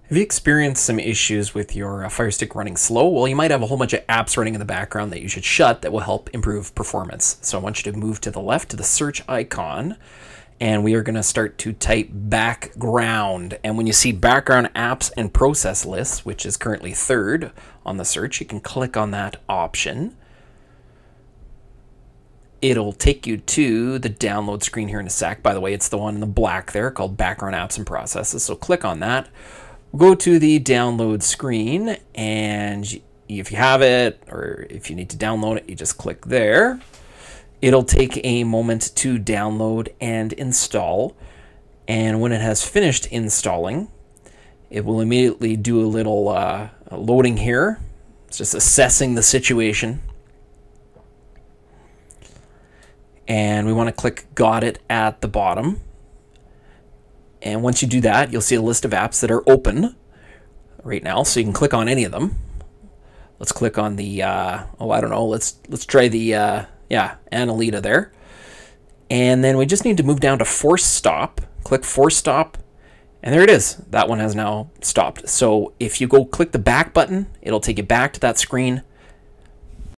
Have you experienced some issues with your Fire Stick running slow? Well, you might have a whole bunch of apps running in the background that you should shut that will help improve performance. So I want you to move to the left to the search icon, and we are going to start to type background. And when you see background apps and process lists, which is currently third on the search, you can click on that option. It'll take you to the download screen here in a sec. By the way, it's the one in the black there called background apps and processes. So click on that. Go to the download screen, and if you have it or if you need to download it, you just click there. It'll take a moment to download and install, and when it has finished installing, it will immediately do a little loading here. It's just assessing the situation, and we want to click Got It at the bottom. And once you do that, you'll see a list of apps that are open right now, so you can click on any of them. Let's click on the, oh, I don't know, let's try the, yeah, Annalita there. And then we just need to move down to Force Stop. Click Force Stop, and there it is. That one has now stopped. So if you go click the back button, it'll take you back to that screen.